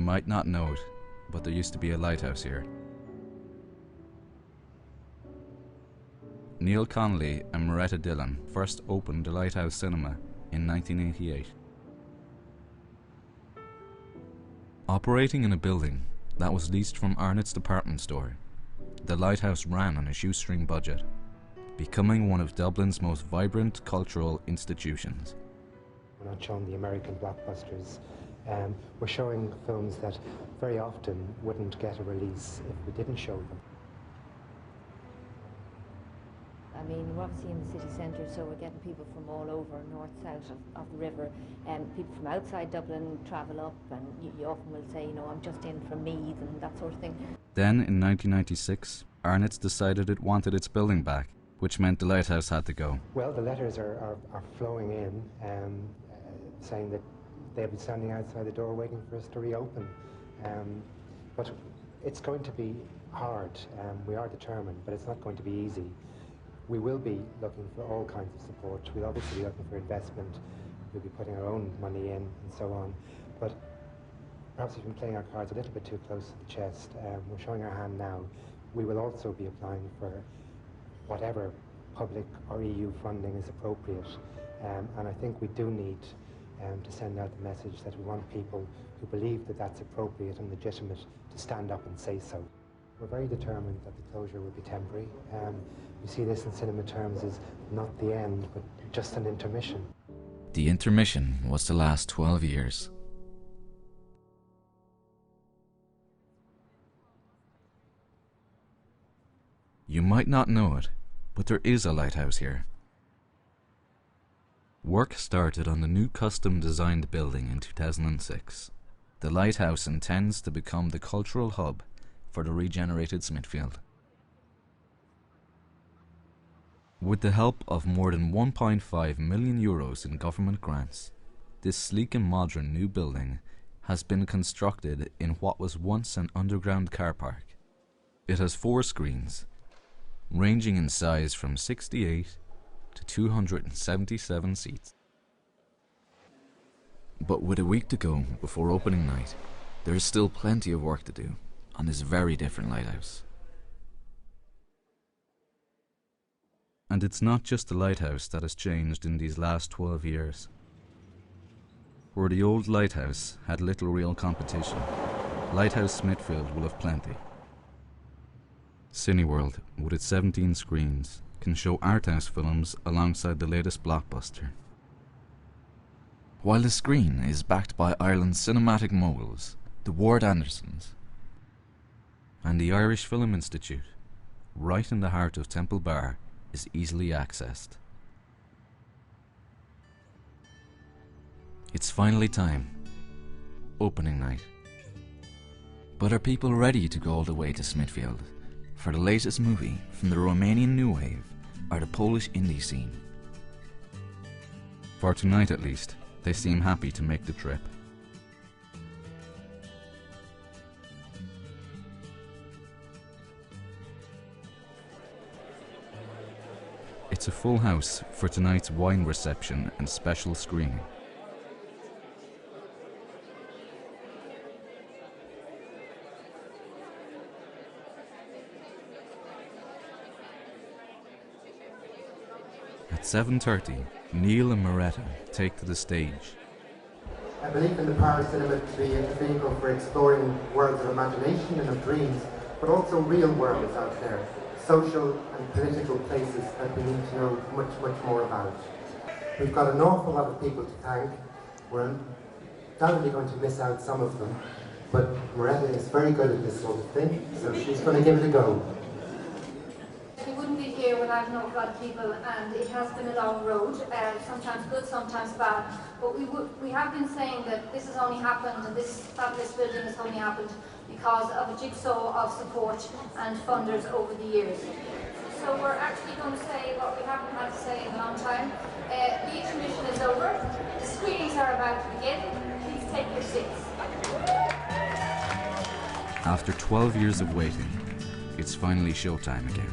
You might not know it, but there used to be a lighthouse here. Neil Connolly and Moretta Dillon first opened the Lighthouse Cinema in 1988. Operating in a building that was leased from Arnott's department store, the Lighthouse ran on a shoestring budget, becoming one of Dublin's most vibrant cultural institutions. We're not showing the American blockbusters. We're showing films that very often wouldn't get a release if we didn't show them. I mean, we're obviously in the city centre, so we're getting people from all over, north, south of the river, and people from outside Dublin travel up, and you often will say, you know, I'm just in from Meath and that sort of thing. Then, in 1996, Arnott's decided it wanted its building back, which meant the Lighthouse had to go. Well, the letters are flowing in, saying that they'll be standing outside the door waiting for us to reopen. But it's going to be hard. We are determined, but it's not going to be easy. We will be looking for all kinds of support. We'll obviously be looking for investment. We'll be putting our own money in and so on. But perhaps we've been playing our cards a little bit too close to the chest. We're showing our hand now. We will also be applying for whatever public or EU funding is appropriate. And I think we do need to send out the message that we want people who believe that that's appropriate and legitimate to stand up and say so. We're very determined that the closure will be temporary. We see this in cinema terms as not the end, but just an intermission. The intermission was to last 12 years. You might not know it, but there is a lighthouse here. Work started on the new custom-designed building in 2006. The lighthouse intends to become the cultural hub for the regenerated Smithfield. With the help of more than 1.5 million euros in government grants, this sleek and modern new building has been constructed in what was once an underground car park. It has 4 screens, ranging in size from 68 to 277 seats. But with a week to go before opening night, there is still plenty of work to do on this very different lighthouse. And it's not just the lighthouse that has changed in these last 12 years. Where the old lighthouse had little real competition, Lighthouse Smithfield will have plenty. Cineworld, with its 17 screens, can show arthouse films alongside the latest blockbuster. While the screen is backed by Ireland's cinematic moguls, the Ward Andersons, and the Irish Film Institute, right in the heart of Temple Bar, is easily accessed. It's finally time. Opening night. But are people ready to go all the way to Smithfield for the latest movie from the Romanian New Wave or the Polish indie scene? For tonight at least, they seem happy to make the trip. It's a full house for tonight's wine reception and special screening. At 7:30, Neil and Moretta take to the stage. I believe in the power of cinema to be a vehicle for exploring worlds of imagination and of dreams, but also real worlds out there. Social and political places that we need to know much, much more about. We've got an awful lot of people to thank. We're undoubtedly going to miss out some of them, but Moretta is very good at this sort of thing, so she's going to give it a go. We wouldn't be here without an awful lot of people, and it has been a long road, sometimes good, sometimes bad, but we have been saying that this has only happened, and this fabulous building has only happened because of a jigsaw of support and funders over the years. So we're actually going to say what we haven't had to say in a long time. The intermission is over. The screenings are about to begin. Please take your seats. After 12 years of waiting, it's finally showtime again.